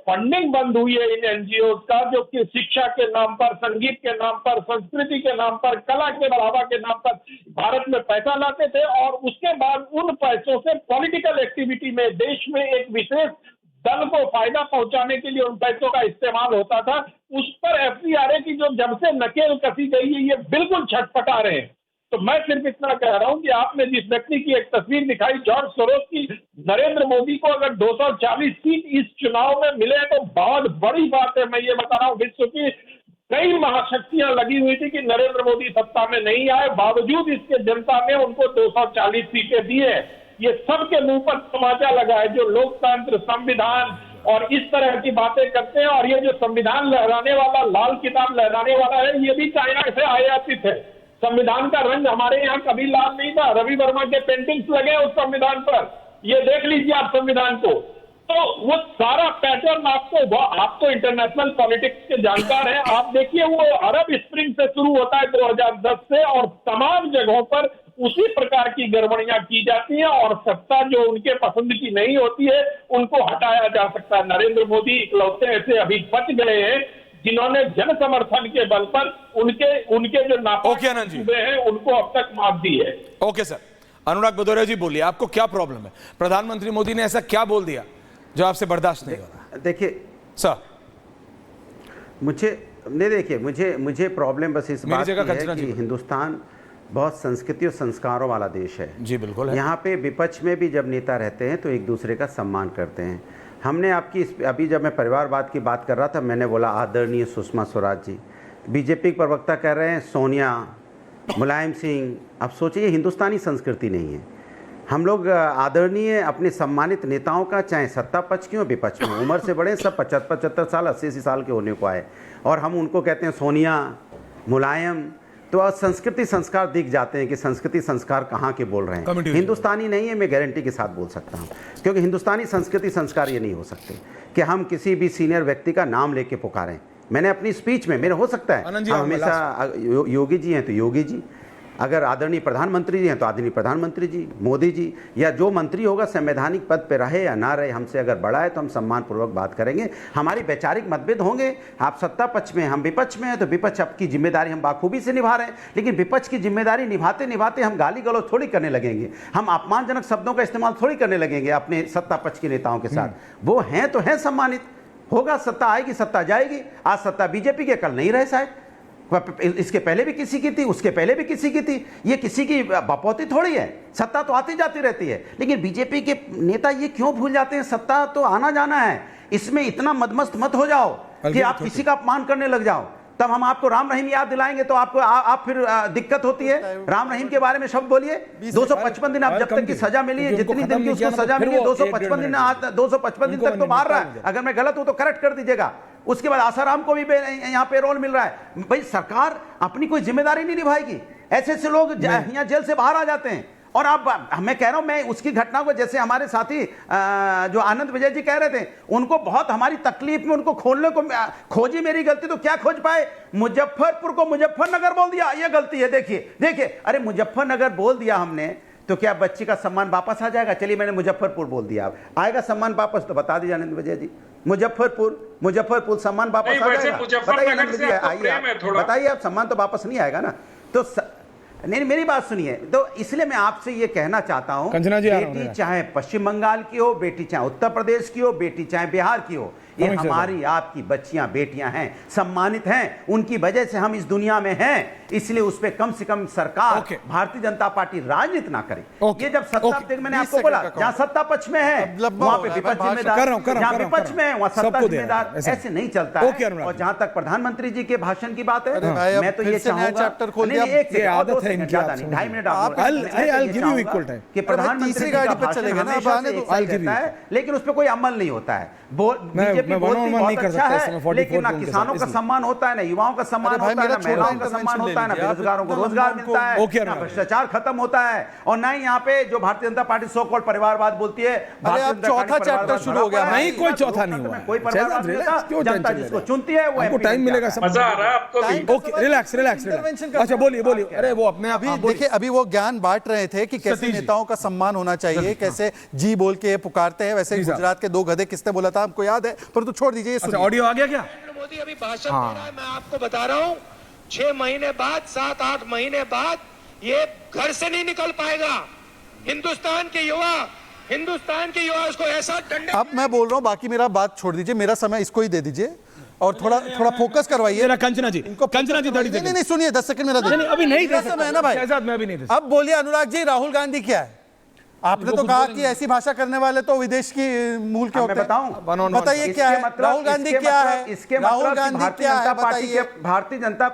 Funding बंद हुई है इन एनजीओ का, जो कि शिक्षा के नाम पर, संगीत के नाम पर, संस्कृति के नाम पर, कला के बढ़ावा के नाम पर भारत में पैसा लाते थे, और उसके बाद उन पैसों से पॉलिटिकल एक्टिविटी में, देश में एक विशेष दल को फायदा पहुंचाने के लिए उन पैसों का इस्तेमाल होता था। उस पर एफसीआरए की जो जब से नकेल कसी गई है, ये बिल्कुल छटपटा रहे हैं। तो मैं सिर्फ इतना कह रहा हूं कि आपने जिस व्यक्ति की एक तस्वीर दिखाई, जॉर्ज सोरोस की, नरेंद्र मोदी को अगर 240 सीट इस चुनाव में मिले तो बहुत बड़ी बात है। मैं ये बता रहा हूं, विश्व की कई महाशक्तियां लगी हुई थी कि नरेंद्र मोदी सत्ता में नहीं आए, बावजूद इसके जनता ने उनको 240 सीटें दी है। ये सबके मुंह पर तमाचा लगा है, जो लोकतंत्र, संविधान और इस तरह की बातें करते हैं। और ये जो संविधान लहराने वाला, लाल किताब लहराने वाला है, ये भी चाइना से आयातित है। संविधान का रंग हमारे यहाँ कभी लाल नहीं था। रवि वर्मा के पेंटिंग्स लगे उस संविधान पर, ये देख लीजिए आप संविधान को। तो वो सारा पैटर्न आपको, आप तो इंटरनेशनल पॉलिटिक्स के जानकार हैं, आप देखिए वो अरब स्प्रिंग से शुरू होता है 2010 से, और तमाम जगहों पर उसी प्रकार की गड़बड़ियां की जाती हैं, और सत्ता जो उनके पसंद की नहीं होती है उनको हटाया जा सकता है। नरेंद्र मोदी इकलौते ऐसे अभी बच गए हैं जिन्होंने जन समर्थन के बल पर उनके जो नापाक सूबे हैं उनको अब तक माफ दी है। ओके सर, अनुराग भदौरिया जी बोलिए, आपको क्या प्रॉब्लम है? प्रधानमंत्री मोदी ने ऐसा क्या बोल दिया जो आपसे बर्दाश्त नहीं हो रहा? देखिए सर, मुझे प्रॉब्लम बस इस बात की है कि हिंदुस्तान बहुत संस्कृति और संस्कारों वाला देश है। जी बिल्कुल है। यहाँ पे विपक्ष में भी जब नेता रहते हैं तो एक दूसरे का सम्मान करते हैं। हमने आपकी अभी जब मैं परिवारवाद की बात कर रहा था, मैंने बोला आदरणीय सुषमा स्वराज जी, बीजेपी के प्रवक्ता कह रहे हैं सोनिया, मुलायम सिंह। अब सोचिए, हिंदुस्तानी संस्कृति नहीं है। हम लोग आदरणीय अपने सम्मानित नेताओं का, चाहे सत्ता पक्ष की हो विपक्ष में, उम्र से बड़े सब 75 साल 80 साल के होने को आए, और हम उनको कहते हैं सोनिया, मुलायम। तो आज संस्कृति संस्कार दिख जाते हैं कि संस्कृति संस्कार कहाँ के बोल रहे हैं। हिंदुस्तानी नहीं है, मैं गारंटी के साथ बोल सकता हूँ, क्योंकि हिंदुस्तानी संस्कृति संस्कार ये नहीं हो सकते कि हम किसी भी सीनियर व्यक्ति का नाम लेके पुकारें। मैंने अपनी स्पीच में, मेरे हो सकता है हम हमेशा योगी जी हैं तो योगी जी, अगर आदरणीय प्रधानमंत्री जी हैं तो आदरणीय प्रधानमंत्री जी, मोदी जी, या जो मंत्री होगा संवैधानिक पद पे रहे या ना रहे, हमसे अगर बड़ा है तो हम सम्मानपूर्वक बात करेंगे। हमारी वैचारिक मतभेद होंगे, आप सत्ता पक्ष में, हम विपक्ष में हैं, तो विपक्ष की जिम्मेदारी हम बाखूबी से निभा रहे हैं, लेकिन विपक्ष की जिम्मेदारी निभाते निभाते हम गाली गलौज थोड़ी करने लगेंगे, हम अपमानजनक शब्दों का इस्तेमाल थोड़ी करने लगेंगे अपने सत्ता पक्ष के नेताओं के साथ। वो हैं तो हैं सम्मानित, होगा, सत्ता आएगी, सत्ता जाएगी। आज सत्ता बीजेपी के, कल नहीं रहे शायद, इसके पहले भी किसी की थी, उसके पहले भी किसी की थी। ये किसी की बपौती थोड़ी है, सत्ता तो आती जाती रहती है। लेकिन बीजेपी के नेता ये क्यों भूल जाते हैं, सत्ता तो आना जाना है, इसमें इतना मदमस्त मत हो जाओ कि आप किसी का अपमान करने लग जाओ। तब हम आपको राम रहीम याद दिलाएंगे तो आपको आप फिर दिक्कत होती है। राम रहीम के बारे में शब्द बोलिए। 255 दिन आप जब तक की सजा मिली है, जितनी दिन की उसको सजा मिली है, 255 दिन तक तो मार रहा है। अगर मैं गलत हूं तो करेक्ट कर दीजिएगा। उसके बाद आसाराम को भी यहाँ पे रोल मिल रहा है। भाई सरकार अपनी कोई जिम्मेदारी नहीं निभाएगी, ऐसे ऐसे लोग यहाँ जेल से बाहर आ जाते हैं। और आप, मैं कह रहा हूं, मैं उसकी घटना को, जैसे हमारे साथी जो आनंद विजय जी कह रहे थे, उनको बहुत हमारी तकलीफ में उनको खोलने को खोजी मेरी गलती, तो क्या खोज पाए? मुजफ्फरपुर को मुजफ्फरनगर बोल दिया, ये गलती है। देखिए, अरे मुजफ्फरनगर बोल दिया हमने तो क्या बच्ची का सम्मान वापस आ जाएगा? चलिए मैंने मुजफ्फरपुर बोल दिया, आएगा सम्मान वापस? तो बता दीजिए आनंद विजय जी, मुजफ्फरपुर सम्मान वापस आ जाएगा? बताइए आप, सम्मान तो वापस नहीं आएगा ना। तो नहीं, मेरी बात सुनिए। तो इसलिए मैं आपसे ये कहना चाहता हूं, बेटी चाहे पश्चिम बंगाल की हो, बेटी चाहे उत्तर प्रदेश की हो, बेटी चाहे बिहार की हो, ये हमारी आपकी बच्चियां बेटियां हैं, सम्मानित हैं, उनकी वजह से हम इस दुनिया में हैं। इसलिए उस पर कम से कम सरकार, भारतीय जनता पार्टी राजनीति ना करे। ये जब सत्ता, मैंने आपको बोला, जहां सत्ता पक्ष में है वहां पे विपक्ष जिम्मेदार, जहां विपक्ष में है वहां सत्ता जिम्मेदार। ऐसे नहीं चलता है। और जहां तक प्रधानमंत्री जी के भाषण की बात है, मैं तो ये चाहूंगा, ज्यादा नहीं, 2.5 मिनट कि प्रधानमंत्री का भाषण हमेशा से रहता है, लेकिन उस पर कोई अमल नहीं होता है। बीजेपी बोलती बहुत अच्छा है, लेकिन ना किसानों का सम्मान होता है, ना युवाओं का सम्मान होता है, ना महिलाओं का सम्मान होता है, ना बेरोजगारों को रोजगार मिलता है, ना भ्रष्टाचार खत्म होता है, और ना ही यहाँ पे जो Bharatiya Janata party so called परिवारवाद बोलती है। अब चौथा चैप्टर शुरू हो गया। नहीं, कोई चौथा नहीं हुआ, कोई परिवारवाद नहीं होता। जनता जिसको चुनती है वो हमको टाइम मिलेगा। मजा आ रहा है आपको भी? Okay, relax. अच्छा बोलिए। अरे वो अपने आप देखिए, अभी वो ज्ञान बांट रहे थे कि कैसे नेताओं का सम्मान होना चाहिए, कैसे जी बोल के पुकारते हैं। वैसे गुजरात के 2 गधे किसने बोला था, हमको याद है, परंतु छोड़ दीजिए, ये अच्छा सुनिए। ऑडियो आ गया क्या? नरेंद्र मोदी अभी भाषण दे रहा है, मैं आपको बता रहा हूँ 6 महीने बाद 7-8 महीने बाद ये घर से नहीं निकल पाएगा। हिंदुस्तान के युवा उसको ऐसा डंडे। अब मैं बोल रहा हूँ, बाकी मेरा बात छोड़ दीजिए, मेरा समय इसको ही दे दीजिए और थोड़ा फोकस करवाइए। जरा कंचना जी, कंचना जी 30 नहीं सेकंड। नहीं सुनिए, 10 सेकंड मेरा नहीं, अभी नहीं दे समय है ना भाई। शहजाद मैं अभी नहीं दे। अब बोलिए अनुराग जी, राहुल गांधी क्या है? आपने तो कहा कि ऐसी भाषा करने वाले तो विदेश की मूल के होते हैं। बताऊं? बताइए क्या है राहुल गांधी, क्या है राहुल गांधी, क्या है बताइए। भारतीय जनता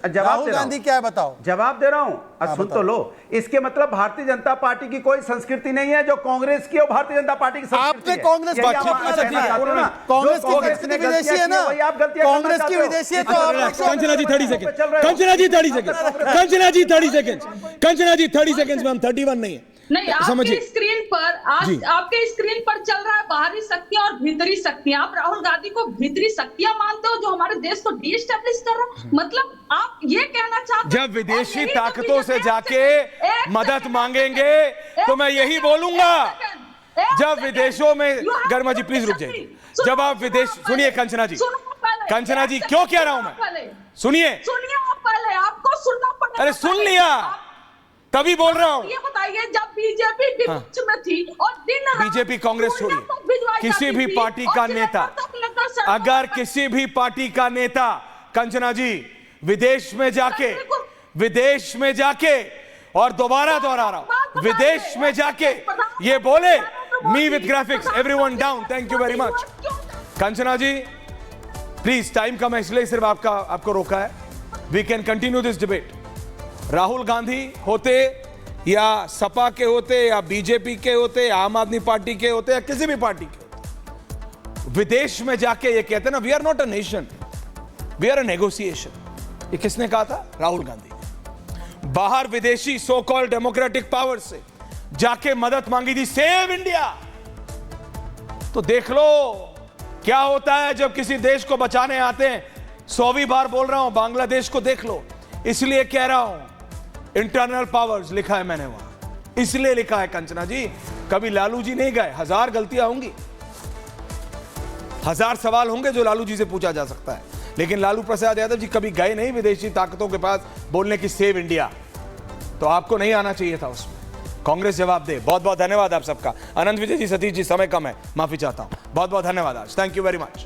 राहुल गांधी क्या है बताओ? जवाब दे रहा हूं, सुन तो लो। इसके मतलब भारतीय जनता पार्टी की कोई संस्कृति नहीं है जो कांग्रेस की और भारतीय जनता पार्टी की संस्कृति आपने है। कांग्रेस यही बात आप ठीक अपना है, कहना चाहते हो ना। कांग्रेस जो की कांग्रेस संस्कृति ने विदेशी है ना, वही आप गलतियां करना कांग्रेस की चाहते हो। विदेशी है तो आप कंचना जी 30 सेकंड, कंचना जी 30 सेकंड, कंचना जी 30 सेकंड, कंचना जी 30 सेकंड में हम 31 नहीं है। नहीं, आपके समझिए। स्क्रीन पर आज आपके स्क्रीन पर चल रहा है बाहरी शक्तियां और भीतरी शक्तियां। आप राहुल गांधी को भीतरी शक्तियां मानते हो जो हमारे देश को डीएस्टेब्लिश कर रहा है? मतलब आप ये कहना चाहते हो जब विदेशी ताकतों से जाके मदद मांगेंगे तो मैं यही बोलूंगा। जब विदेशों में गर्मा जी प्लीज रुक जाइए। जब आप विदेश, सुनिए कंचना जी, कंचना जी क्यों कह रहा हूं मैं, सुनिए आप पहले, आपको सुनना पड़ेगा। अरे सुन लिया तभी बोल रहा हूं। ये बताइए, जब बीजेपी विपक्ष में थी और दिन रात बीजेपी कांग्रेस छोड़िए, भिजवाई किसी जाती भी थी पार्टी और का फिर नेता, अगर किसी भी पार्टी का नेता कंचना जी विदेश में जाके और दोबारा दोहरा रहा हूं, विदेश में जाके ये बोले me with graphics everyone down, thank you very much. Kanchana ji please, time कम है इसलिए सिर्फ आपको रोका है। We can continue this debate. Rahul Gandhi होते या सपा के होते या बीजेपी के होते या आम आदमी पार्टी के होते या किसी भी पार्टी के होते, विदेश में जाके ये कहते ना we are not a nation, we are a negotiation. ये किसने कहा था? राहुल गांधी। बाहर विदेशी सो कॉल्ड डेमोक्रेटिक पावर से जाके मदद मांगी थी, सेव इंडिया। तो देख लो क्या होता है जब किसी देश को बचाने आते हैं। 100वीं बार बोल रहा हूं, बांग्लादेश को देख लो। इसलिए कह रहा हूं इंटरनल पावर्स लिखा है मैंने वहां, इसलिए लिखा है कंचना जी। कभी लालू जी नहीं गए, 1000 गलतियां होंगी, 1000 सवाल होंगे जो लालू जी से पूछा जा सकता है, लेकिन लालू प्रसाद यादव जी कभी गए नहीं विदेशी ताकतों के पास बोलने की सेव इंडिया। तो आपको नहीं आना चाहिए था उसमें। कांग्रेस जवाब दे। बहुत बहुत धन्यवाद आप सबका। अनंत विजय जी, सतीश जी, समय कम है, माफी चाहता हूं। बहुत बहुत धन्यवाद आज, थैंक यू वेरी मच।